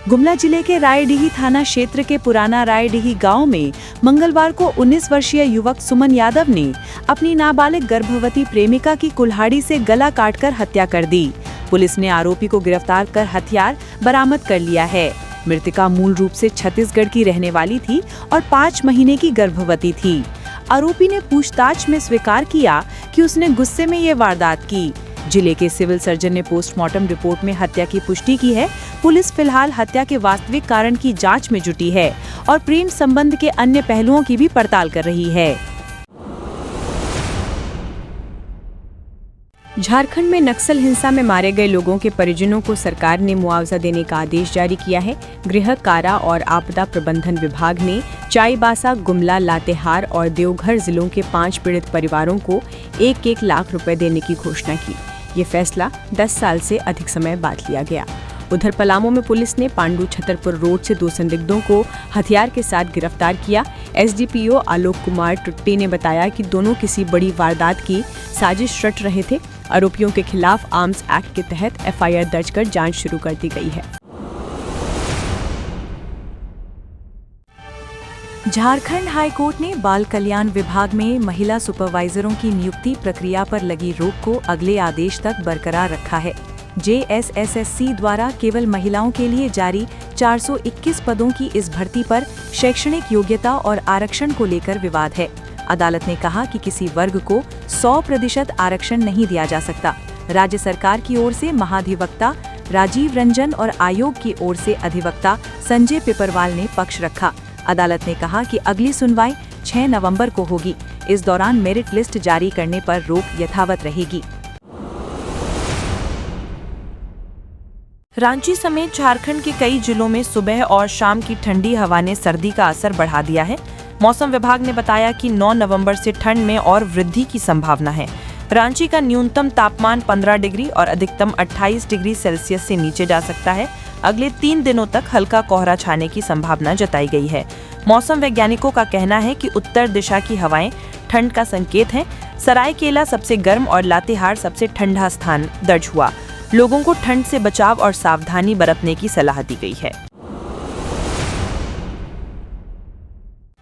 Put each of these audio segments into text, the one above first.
गुमला जिले के रायडीही थाना क्षेत्र के पुराना रायडीही गांव में मंगलवार को 19 वर्षीय युवक सुमन यादव ने अपनी नाबालिग गर्भवती प्रेमिका की कुल्हाड़ी से गला काटकर हत्या कर दी। पुलिस ने आरोपी को गिरफ्तार कर हथियार बरामद कर लिया है। मृतका मूल रूप से छत्तीसगढ़ की रहने वाली थी और 5 महीने की गर्भवती थी। आरोपी ने पूछताछ में स्वीकार किया कि उसने गुस्से में ये वारदात की। जिले के सिविल सर्जन ने पोस्टमार्टम रिपोर्ट में हत्या की पुष्टि की है। पुलिस फिलहाल हत्या के वास्तविक कारण की जांच में जुटी है और प्रेम संबंध के अन्य पहलुओं की भी पड़ताल कर रही है। झारखंड में नक्सल हिंसा में मारे गए लोगों के परिजनों को सरकार ने मुआवजा देने का आदेश जारी किया है। गृह, कारा और आपदा प्रबंधन विभाग ने चाईबासा, गुमला, लातेहार और देवघर जिलों के 5 पीड़ित परिवारों को 1-1 लाख रुपए देने की घोषणा की। ये फैसला 10 साल से अधिक समय बाद लिया गया। उधर पलामू में पुलिस ने पांडु छतरपुर रोड से 2 संदिग्धों को हथियार के साथ गिरफ्तार किया। एसडीपीओ आलोक कुमार टुट्टी ने बताया कि दोनों किसी बड़ी वारदात की साजिश रच रहे थे। आरोपियों के खिलाफ आर्म्स एक्ट के तहत एफआईआर दर्ज कर जांच शुरू कर दी गई है। झारखंड हाईकोर्ट ने बाल कल्याण विभाग में महिला सुपरवाइजरों की नियुक्ति प्रक्रिया पर लगी रोक को अगले आदेश तक बरकरार रखा है। JSSSC द्वारा केवल महिलाओं के लिए जारी 421 पदों की इस भर्ती पर शैक्षणिक योग्यता और आरक्षण को लेकर विवाद है। अदालत ने कहा कि किसी वर्ग को 100% आरक्षण नहीं दिया जा सकता। राज्य सरकार की ओर से महाधिवक्ता राजीव रंजन और आयोग की ओर से अधिवक्ता संजय पिपरवाल ने पक्ष रखा। अदालत ने कहा कि अगली सुनवाई 6 नवंबर को होगी। इस दौरान मेरिट लिस्ट जारी करने पर रोक यथावत रहेगी। रांची समेत झारखंड के कई जिलों में सुबह और शाम की ठंडी हवा ने सर्दी का असर बढ़ा दिया है। मौसम विभाग ने बताया कि 9 नवंबर से ठंड में और वृद्धि की संभावना है। रांची का न्यूनतम तापमान 15 डिग्री और अधिकतम 28 डिग्री सेल्सियस से नीचे जा सकता है। अगले 3 दिनों तक हल्का कोहरा छाने की संभावना जताई गई है। मौसम वैज्ञानिकों का कहना है कि उत्तर दिशा की हवाएं ठंड का संकेत हैं। सरायकेला सबसे गर्म और लातेहार सबसे ठंडा स्थान दर्ज हुआ। लोगों को ठंड से बचाव और सावधानी बरतने की सलाह दी गई है।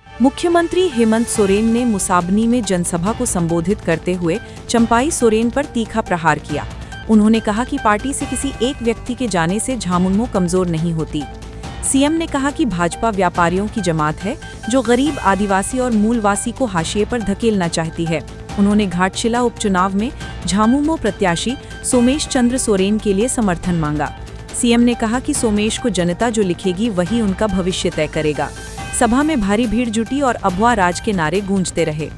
मुख्यमंत्री हेमंत सोरेन ने मुसाबनी में जनसभा को संबोधित करते हुए चंपाई सोरेन पर तीखा प्रहार किया। उन्होंने कहा कि पार्टी से किसी एक व्यक्ति के जाने से झामुमो कमजोर नहीं होती। सीएम ने कहा कि भाजपा व्यापारियों की जमात है जो गरीब, आदिवासी और मूलवासी को हाशिए पर धकेलना चाहती है। उन्होंने घाटशिला उपचुनाव में झामुमो प्रत्याशी सोमेश चंद्र सोरेन के लिए समर्थन मांगा। सीएम ने कहा कि सोमेश को जनता जो लिखेगी वही उनका भविष्य तय करेगा। सभा में भारी भीड़ जुटी और अबुआ राज के नारे गूंजते रहे।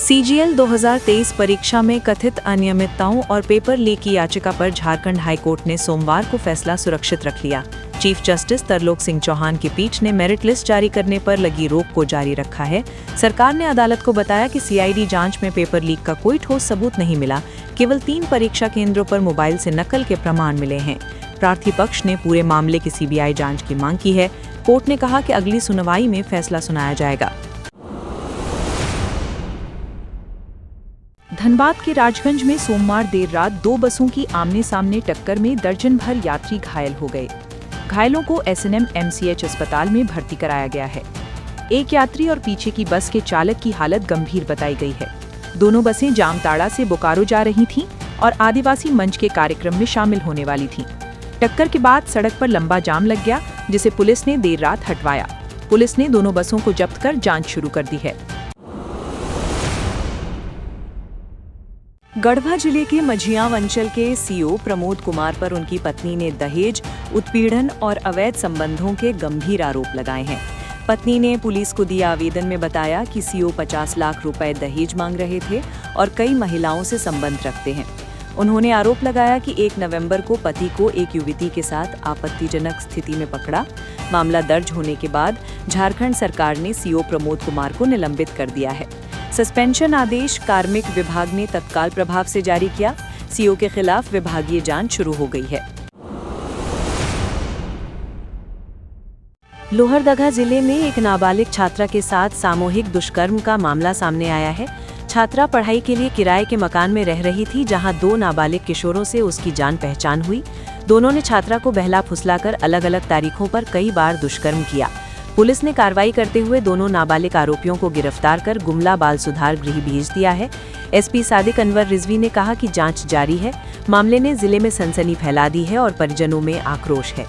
CGL 2023 परीक्षा में कथित अनियमितताओं और पेपर लीक की याचिका पर झारखंड हाईकोर्ट ने सोमवार को फैसला सुरक्षित रख लिया। चीफ जस्टिस तरलोक सिंह चौहान की पीठ ने मेरिट लिस्ट जारी करने पर लगी रोक को जारी रखा है। सरकार ने अदालत को बताया कि CID जांच में पेपर लीक का कोई ठोस सबूत नहीं मिला। केवल 3 परीक्षा केंद्रों पर मोबाइल से नकल के प्रमाण मिले हैं। प्रार्थी पक्ष ने पूरे मामले की CBI जांच की मांग की है। कोर्ट ने कहा कि अगली सुनवाई में फैसला सुनाया जाएगा। धनबाद के राजगंज में सोमवार देर रात 2 बसों की आमने सामने टक्कर में दर्जन भर यात्री घायल हो गए। घायलों को SNM MCH अस्पताल में भर्ती कराया गया है। एक यात्री और पीछे की बस के चालक की हालत गंभीर बताई गई है। दोनों बसें जामताड़ा से बोकारो जा रही थीं और आदिवासी मंच के कार्यक्रम में शामिल होने वाली थीं। टक्कर के बाद सड़क पर लंबा जाम लग गया, जिसे पुलिस ने देर रात हटवाया। पुलिस ने दोनों बसों को जब्त कर जांच शुरू कर दी है। गढ़वा जिले के मझियाव अंचल के CO प्रमोद कुमार पर उनकी पत्नी ने दहेज, उत्पीड़न और अवैध संबंधों के गंभीर आरोप लगाए हैं। पत्नी ने पुलिस को दिए आवेदन में बताया कि CO 50 लाख रुपए दहेज मांग रहे थे और कई महिलाओं से संबंध रखते हैं। उन्होंने आरोप लगाया कि 1 नवंबर को पति को एक युवती के साथ आपत्तिजनक स्थिति में पकड़ा। मामला दर्ज होने के बाद झारखंड सरकार ने CO प्रमोद कुमार को निलंबित कर दिया है। सस्पेंशन आदेश कार्मिक विभाग ने तत्काल प्रभाव से जारी किया। CO के खिलाफ विभागीय जांच शुरू हो गई है। लोहरदगा जिले में एक नाबालिग छात्रा के साथ सामूहिक दुष्कर्म का मामला सामने आया है। छात्रा पढ़ाई के लिए किराए के मकान में रह रही थी, जहां 2 नाबालिग किशोरों से उसकी जान पहचान हुई। दोनों ने छात्रा को बहला फुसलाकर अलग अलग तारीखों पर कई बार दुष्कर्म किया। पुलिस ने कार्रवाई करते हुए दोनों नाबालिग आरोपियों को गिरफ्तार कर गुमला बाल सुधार गृह भेज दिया है। एसपी सादिक अनवर रिजवी ने कहा कि जांच जारी है। मामले ने जिले में सनसनी फैला दी है और परिजनों में आक्रोश है।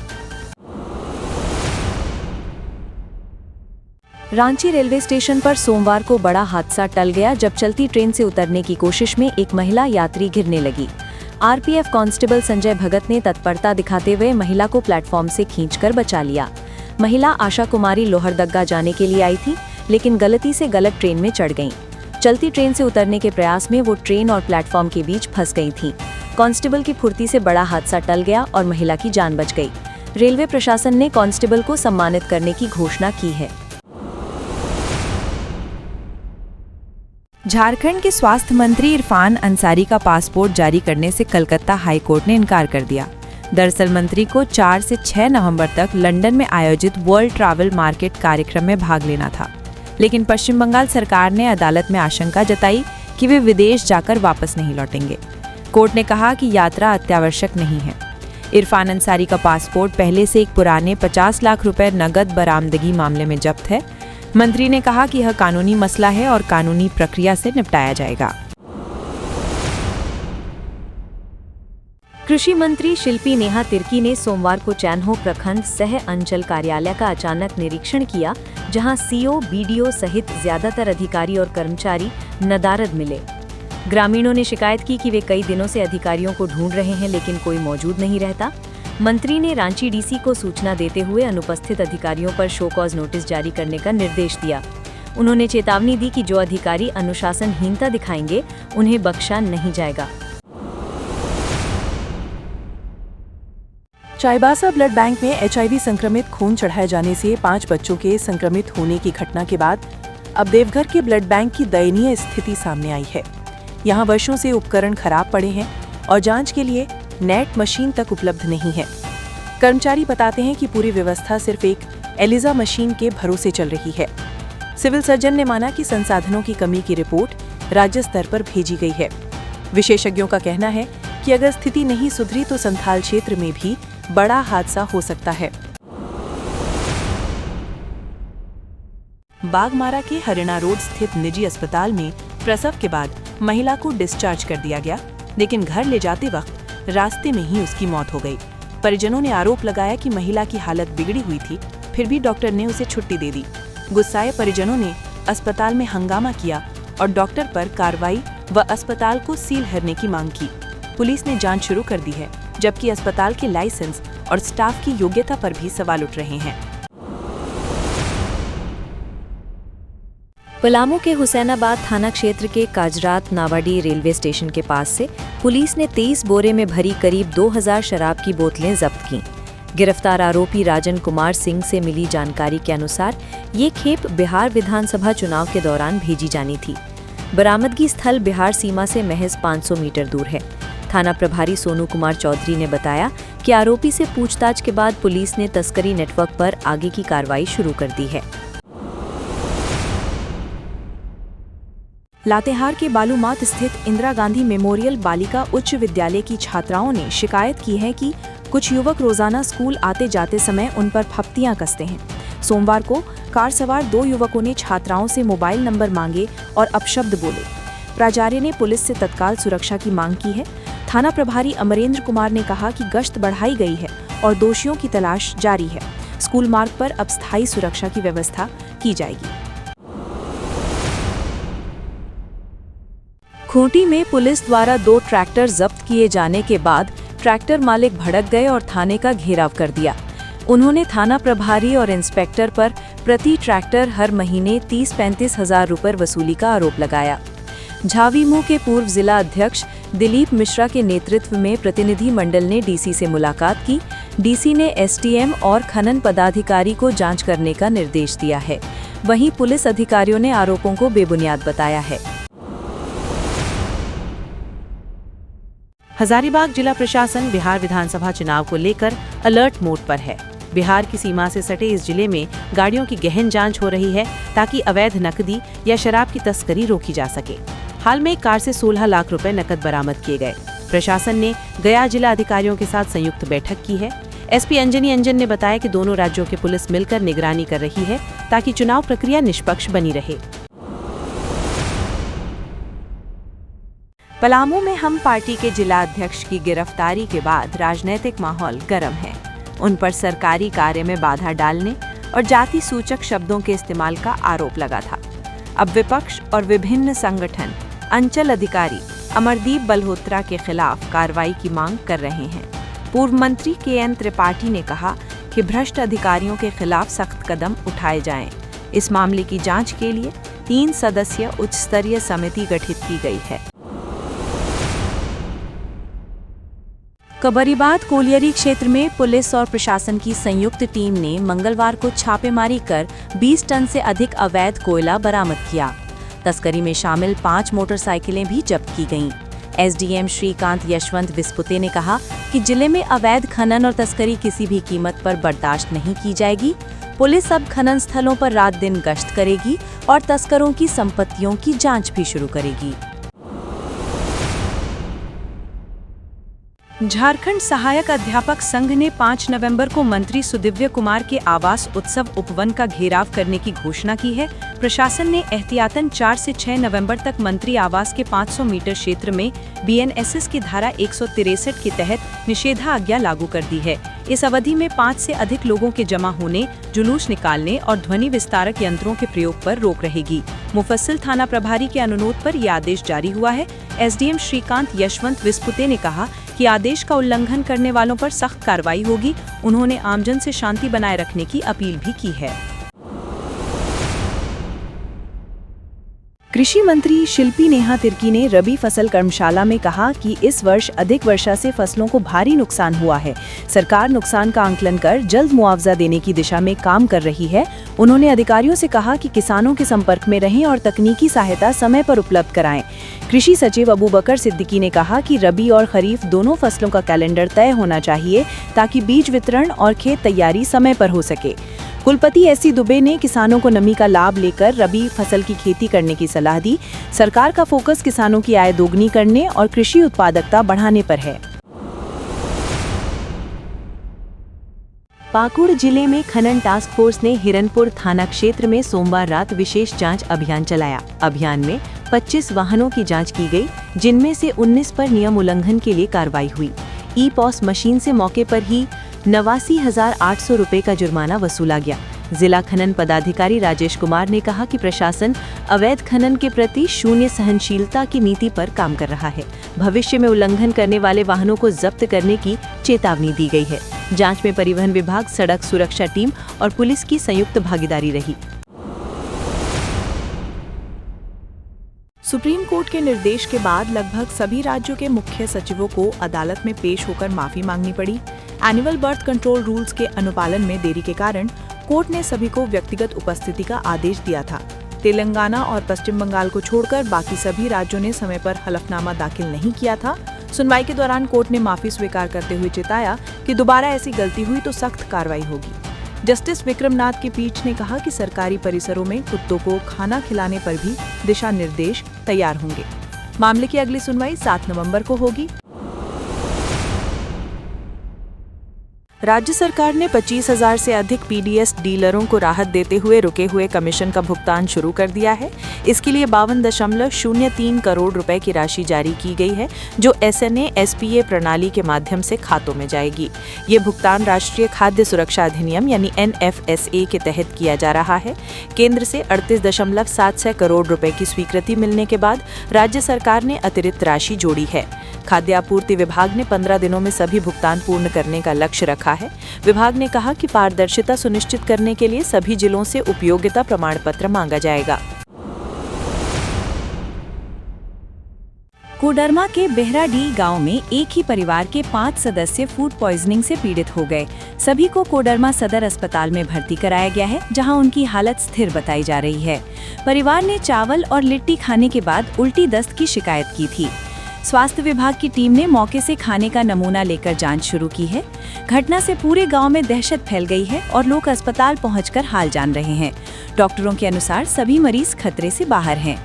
रांची रेलवे स्टेशन पर सोमवार को बड़ा हादसा टल गया, जब चलती ट्रेन से उतरने की कोशिश में एक महिला यात्री गिरने लगी। आरपीएफ कांस्टेबल संजय भगत ने तत्परता दिखाते हुए महिला को प्लेटफॉर्म से खींचकर बचा लिया। महिला आशा कुमारी लोहरदग्गा जाने के लिए आई थी, लेकिन गलती से गलत ट्रेन में चढ़ गईं। चलती ट्रेन से उतरने के प्रयास में वो ट्रेन और प्लेटफॉर्म के बीच फंस गई थीं। कांस्टेबल की फुर्ती से बड़ा हादसा टल गया और महिला की जान बच गई। रेलवे प्रशासन ने कांस्टेबल को सम्मानित करने की घोषणा की है। झारखंड के स्वास्थ्य मंत्री इरफान अंसारी का पासपोर्ट जारी करने से कलकत्ता हाई कोर्ट ने इनकार कर दिया। दरअसल मंत्री को 4 से 6 नवंबर तक लंदन में आयोजित वर्ल्ड ट्रैवल मार्केट कार्यक्रम में भाग लेना था, लेकिन पश्चिम बंगाल सरकार ने अदालत में आशंका जताई कि वे विदेश जाकर वापस नहीं लौटेंगे। कोर्ट ने कहा कि यात्रा अत्यावश्यक नहीं है। इरफान अंसारी का पासपोर्ट पहले से एक पुराने 50 लाख रुपए नगद बरामदगी मामले में जब्त है। मंत्री ने कहा कि यह कानूनी मसला है और कानूनी प्रक्रिया से निपटाया जाएगा। कृषि मंत्री शिल्पी नेहा तिर्की ने सोमवार को चैन्हो प्रखंड सह अंचल कार्यालय का अचानक निरीक्षण किया, जहां सीओ, बीडीओ सहित ज्यादातर अधिकारी और कर्मचारी नदारद मिले। ग्रामीणों ने शिकायत की कि वे कई दिनों से अधिकारियों को ढूंढ रहे हैं, लेकिन कोई मौजूद नहीं रहता। मंत्री ने रांची डीसी को सूचना देते हुए अनुपस्थित अधिकारियों पर शो कॉज नोटिस जारी करने का निर्देश दिया। उन्होंने चेतावनी दी कि जो अधिकारी अनुशासनहीनता दिखाएंगे, उन्हें बख्शा नहीं जाएगा। चाईबासा ब्लड बैंक में HIV संक्रमित खून चढ़ाए जाने से 5 बच्चों के संक्रमित होने की घटना के बाद अब देवघर के ब्लड बैंक की दयनीय स्थिति सामने आई है। यहाँ वर्षों से उपकरण खराब पड़े हैं और जांच के लिए नेट मशीन तक उपलब्ध नहीं है। कर्मचारी बताते हैं कि पूरी व्यवस्था सिर्फ एक एलिजा मशीन के भरोसे चल रही है। सिविल सर्जन ने माना कि संसाधनों की कमी की रिपोर्ट राज्य स्तर पर भेजी गई है। विशेषज्ञों का कहना है कि अगर स्थिति नहीं सुधरी तो संथाल क्षेत्र में भी बड़ा हादसा हो सकता है। बागमारा के हरियाणा रोड स्थित निजी अस्पताल में प्रसव के बाद महिला को डिस्चार्ज कर दिया गया, लेकिन घर ले जाते वक्त रास्ते में ही उसकी मौत हो गई। परिजनों ने आरोप लगाया कि महिला की हालत बिगड़ी हुई थी, फिर भी डॉक्टर ने उसे छुट्टी दे दी। गुस्साए परिजनों ने अस्पताल में हंगामा किया और डॉक्टर पर कार्रवाई व अस्पताल को सील करने की मांग की। पुलिस ने जांच शुरू कर दी है, जबकि अस्पताल के लाइसेंस और स्टाफ की योग्यता पर भी सवाल उठ रहे हैं। पलामू के हुसैनाबाद थाना क्षेत्र के काजरात नावाडी रेलवे स्टेशन के पास से पुलिस ने 23 बोरे में भरी करीब 2000 शराब की बोतलें जब्त की। गिरफ्तार आरोपी राजन कुमार सिंह से मिली जानकारी के अनुसार ये खेप बिहार विधानसभा चुनाव के दौरान भेजी जानी थी। बरामदगी स्थल बिहार सीमा से महज 500 मीटर दूर है। थाना प्रभारी सोनू कुमार चौधरी ने बताया कि आरोपी से पूछताछ के बाद पुलिस ने तस्करी नेटवर्क पर आगे की कार्रवाई शुरू कर दी है। लातेहार के बालूमाथ स्थित इंदिरा गांधी मेमोरियल बालिका उच्च विद्यालय की छात्राओं ने शिकायत की है कि कुछ युवक रोजाना स्कूल आते जाते समय उन पर फप्तियां कसते हैं। सोमवार को कार सवार 2 युवकों ने छात्राओं से मोबाइल नंबर मांगे और अपशब्द बोले। प्राचार्य ने पुलिस से तत्काल सुरक्षा की मांग की है। थाना प्रभारी अमरेंद्र कुमार ने कहा कि गश्त बढ़ाई गई है और दोषियों की तलाश जारी है। स्कूल मार्ग पर अब स्थायी सुरक्षा की व्यवस्था की जाएगी। खूंटी में पुलिस द्वारा 2 ट्रैक्टर जब्त किए जाने के बाद ट्रैक्टर मालिक भड़क गए और थाने का घेराव कर दिया। उन्होंने थाना प्रभारी और इंस्पेक्टर पर प्रति ट्रैक्टर हर महीने 30-35 हजार रुपये वसूली का आरोप लगाया। झावीमो के पूर्व जिला अध्यक्ष दिलीप मिश्रा के नेतृत्व में प्रतिनिधि मंडल ने डीसी से मुलाकात की। डीसी ने एसडीएम और खनन पदाधिकारी को जांच करने का निर्देश दिया है। वहीं पुलिस अधिकारियों ने आरोपों को बेबुनियाद बताया है। हजारीबाग जिला प्रशासन बिहार विधानसभा चुनाव को लेकर अलर्ट मोड पर है। बिहार की सीमा से सटे इस जिले में गाड़ियों की गहन जांच हो रही है ताकि अवैध नकदी या शराब की तस्करी रोकी जा सके। हाल में एक कार से 16 लाख रुपए नकद बरामद किए गए। प्रशासन ने गया जिला अधिकारियों के साथ संयुक्त बैठक की है। एसपी अंजनी अंजन ने बताया कि दोनों राज्यों की पुलिस मिलकर निगरानी कर रही है ताकि चुनाव प्रक्रिया निष्पक्ष बनी रहे। पलामू में हम पार्टी के जिला अध्यक्ष की गिरफ्तारी के बाद राजनीतिक माहौल गर्म है। उन पर सरकारी कार्य में बाधा डालने और जाति सूचक शब्दों के इस्तेमाल का आरोप लगा था। अब विपक्ष और विभिन्न संगठन अंचल अधिकारी अमरदीप बल्होत्रा के खिलाफ कार्रवाई की मांग कर रहे हैं। पूर्व मंत्री KN त्रिपाठी ने कहा कि भ्रष्ट अधिकारियों के खिलाफ सख्त कदम उठाए जाएं। इस मामले की जांच के लिए 3 सदस्यीय उच्च स्तरीय समिति गठित की गई है। कबरीबाद कोलियरी क्षेत्र में पुलिस और प्रशासन की संयुक्त टीम ने मंगलवार को छापेमारी कर 20 टन से अधिक अवैध कोयला बरामद किया। तस्करी में शामिल 5 मोटरसाइकिलें भी जब्त की गईं। SDM श्रीकांत यशवंत विस्पुते ने कहा कि जिले में अवैध खनन और तस्करी किसी भी कीमत पर बर्दाश्त नहीं की जाएगी। पुलिस अब खनन स्थलों पर रात दिन गश्त करेगी और तस्करों की संपत्तियों की जांच भी शुरू करेगी। झारखंड सहायक अध्यापक संघ ने 5 नवंबर को मंत्री सुदिव्य कुमार के आवास उत्सव उपवन का घेराव करने की घोषणा की है। प्रशासन ने एहतियातन 4 से 6 नवंबर तक मंत्री आवास के 500 मीटर क्षेत्र में BNSS की धारा 163 के तहत निषेधाज्ञा लागू कर दी है। इस अवधि में 5 से अधिक लोगों के जमा होने, जुलूस निकालने और ध्वनि विस्तारक यंत्रों के प्रयोग पर रोक रहेगी। मुफस्सिल थाना प्रभारी के अनुरोध पर यह आदेश जारी हुआ है। SDM श्रीकांत यशवंत विस्पुते ने कहा कि आदेश का उल्लंघन करने वालों पर सख्त कार्रवाई होगी। उन्होंने आमजन से शांति बनाए रखने की अपील भी की है। कृषि मंत्री शिल्पी नेहा तिर्की ने रबी फसल कर्मशाला में कहा कि इस वर्ष अधिक वर्षा से फसलों को भारी नुकसान हुआ है। सरकार नुकसान का आंकलन कर जल्द मुआवजा देने की दिशा में काम कर रही है। उन्होंने अधिकारियों से कहा कि किसानों के संपर्क में रहें और तकनीकी सहायता समय पर उपलब्ध कराएं। कृषि सचिव अबू बकर सिद्दीकी ने कहा कि रबी और खरीफ दोनों फसलों का कैलेंडर तय होना चाहिए ताकि बीज वितरण और खेत तैयारी समय पर हो सके। कुलपति SC दुबे ने किसानों को नमी का लाभ लेकर रबी फसल की खेती करने की सलाह दी। सरकार का फोकस किसानों की आय दोगुनी करने और कृषि उत्पादकता बढ़ाने पर है। पाकुड़ जिले में खनन टास्क फोर्स ने हिरनपुर थाना क्षेत्र में सोमवार रात विशेष जांच अभियान चलाया। अभियान में 25 वाहनों की जांच की गई, जिनमें से 19 पर नियम उल्लंघन के लिए कार्रवाई हुई। ई-पॉस मशीन से मौके पर ही 89,800 रुपए का जुर्माना वसूला गया। जिला खनन पदाधिकारी राजेश कुमार ने कहा कि प्रशासन अवैध खनन के प्रति शून्य सहनशीलता की नीति पर काम कर रहा है। भविष्य में उल्लंघन करने वाले वाहनों को जब्त करने की चेतावनी दी गई है। जांच में परिवहन विभाग, सड़क सुरक्षा टीम और पुलिस की संयुक्त भागीदारी रही। सुप्रीम कोर्ट के निर्देश के बाद लगभग सभी राज्यों के मुख्य सचिवों को अदालत में पेश होकर माफी मांगनी पड़ी। एनुअल बर्थ कंट्रोल रूल्स के अनुपालन में देरी के कारण कोर्ट ने सभी को व्यक्तिगत उपस्थिति का आदेश दिया था। तेलंगाना और पश्चिम बंगाल को छोड़कर बाकी सभी राज्यों ने समय पर हलफनामा दाखिल नहीं किया था। सुनवाई के दौरान कोर्ट ने माफी स्वीकार करते हुए चेताया कि दोबारा ऐसी गलती हुई तो सख्त कार्रवाई होगी। जस्टिस विक्रमनाथ की पीठ ने कहा कि सरकारी परिसरों में कुत्तों को खाना खिलाने पर भी दिशा निर्देश तैयार होंगे। मामले की अगली सुनवाई 7 नवंबर को होगी। राज्य सरकार ने 25,000 से अधिक PDS डीलरों को राहत देते हुए रुके हुए कमीशन का भुगतान शुरू कर दिया है। इसके लिए 52.03 करोड़ रुपए की राशि जारी की गई है, जो SNA SPA प्रणाली के माध्यम से खातों में जाएगी। ये भुगतान राष्ट्रीय खाद्य सुरक्षा अधिनियम यानी NFSA के तहत किया जा रहा है। केंद्र से 38.76 करोड़ रुपए की स्वीकृति मिलने के बाद राज्य सरकार ने अतिरिक्त राशि जोड़ी है। खाद्य आपूर्ति विभाग ने 15 दिनों में सभी भुगतान पूर्ण करने का लक्ष्य रखा है। विभाग ने कहा कि पारदर्शिता सुनिश्चित करने के लिए सभी जिलों से उपयोगिता प्रमाण पत्र मांगा जाएगा। कोडरमा के बेहराडीह गांव में एक ही परिवार के 5 सदस्य फूड पॉइजनिंग से पीड़ित हो गए। सभी को कोडरमा सदर अस्पताल में भर्ती कराया गया है, जहां उनकी हालत स्थिर बताई जा रही है। परिवार ने चावल और लिट्टी खाने के बाद उल्टी दस्त की शिकायत की थी। स्वास्थ्य विभाग की टीम ने मौके से खाने का नमूना लेकर जांच शुरू की है। घटना से पूरे गांव में दहशत फैल गई है और लोग अस्पताल पहुंचकर हाल जान रहे हैं। डॉक्टरों के अनुसार सभी मरीज खतरे से बाहर हैं।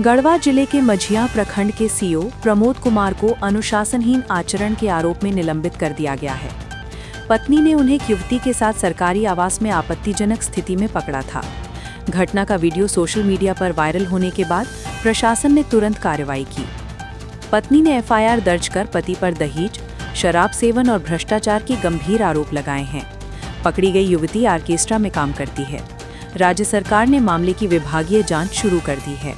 गढ़वा जिले के मझिया प्रखंड के सीओ प्रमोद कुमार को अनुशासनहीन आचरण के आरोप में निलंबित कर दिया गया है। पत्नी ने उन्हें एक युवती के साथ सरकारी आवास में आपत्तिजनक स्थिति में पकड़ा था। घटना का वीडियो सोशल मीडिया पर वायरल होने के बाद प्रशासन ने तुरंत कार्रवाई की। पत्नी ने एफआईआर दर्ज कर पति पर दहेज, शराब सेवन और भ्रष्टाचार के गंभीर आरोप लगाए हैं। पकड़ी गई युवती ऑर्केस्ट्रा में काम करती है। राज्य सरकार ने मामले की विभागीय जांच शुरू कर दी है।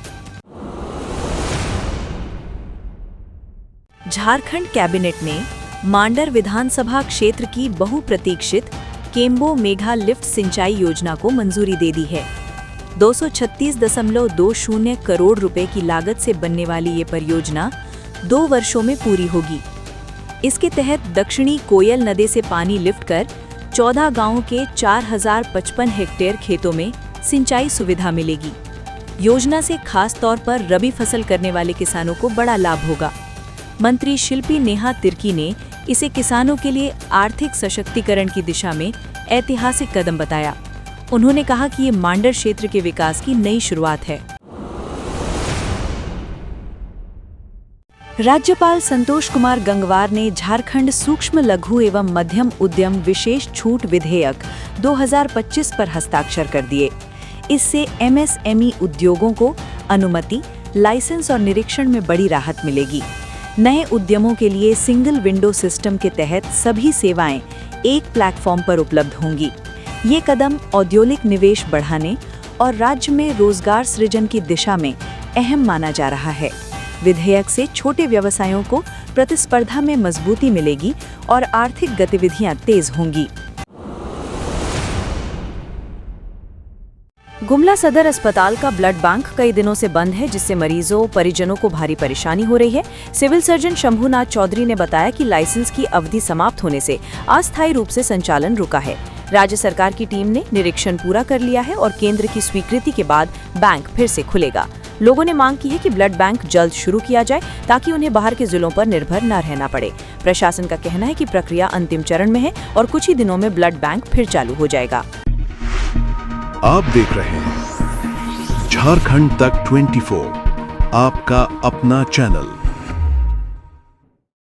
झारखंड कैबिनेट ने मांडर विधानसभा क्षेत्र की बहुप्रतीक्षित केम्बो मेघा लिफ्ट सिंचाई योजना को मंजूरी दे दी है। 236.20 करोड़ रुपए की लागत से बनने वाली ये परियोजना 2 वर्षों में पूरी होगी। इसके तहत दक्षिणी कोयल नदी से पानी लिफ्ट कर 14 गांवों के 4055 हेक्टेयर खेतों में सिंचाई सुविधा मिलेगी। योजना से खास तौर पर रबी फसल करने वाले किसानों को बड़ा लाभ होगा। मंत्री शिल्पी नेहा तिर्की ने इसे किसानों के लिए आर्थिक सशक्तिकरण की दिशा में ऐतिहासिक कदम बताया। उन्होंने कहा कि ये मांडर क्षेत्र के विकास की नई शुरुआत है। राज्यपाल संतोष कुमार गंगवार ने झारखंड सूक्ष्म लघु एवं मध्यम उद्यम विशेष छूट विधेयक 2025 पर हस्ताक्षर कर दिए। इससे एमएसएमई उद्योगों को अनुमति, लाइसेंस और निरीक्षण में बड़ी राहत मिलेगी। नए उद्यमों के लिए सिंगल विंडो सिस्टम के तहत सभी सेवाएं एक प्लेटफॉर्म पर उपलब्ध होंगी। ये कदम औद्योगिक निवेश बढ़ाने और राज्य में रोजगार सृजन की दिशा में अहम माना जा रहा है। विधेयक से छोटे व्यवसायों को प्रतिस्पर्धा में मजबूती मिलेगी और आर्थिक गतिविधियां तेज होंगी। गुमला सदर अस्पताल का ब्लड बैंक कई दिनों से बंद है, जिससे मरीजों परिजनों को भारी परेशानी हो रही है। सिविल सर्जन शंभुनाथ चौधरी ने बताया कि लाइसेंस की अवधि समाप्त होने से अस्थायी रूप से संचालन रुका है। राज्य सरकार की टीम ने निरीक्षण पूरा कर लिया है और केंद्र की स्वीकृति के बाद बैंक फिर से खुलेगा। लोगों ने मांग की है कि ब्लड बैंक जल्द शुरू किया जाए ताकि उन्हें बाहर के जिलों पर निर्भर न रहना पड़े। प्रशासन का कहना है कि प्रक्रिया अंतिम चरण में है और कुछ ही दिनों में ब्लड बैंक फिर चालू हो जाएगा। आप देख रहे हैं झारखंड तक 24, आपका अपना चैनल।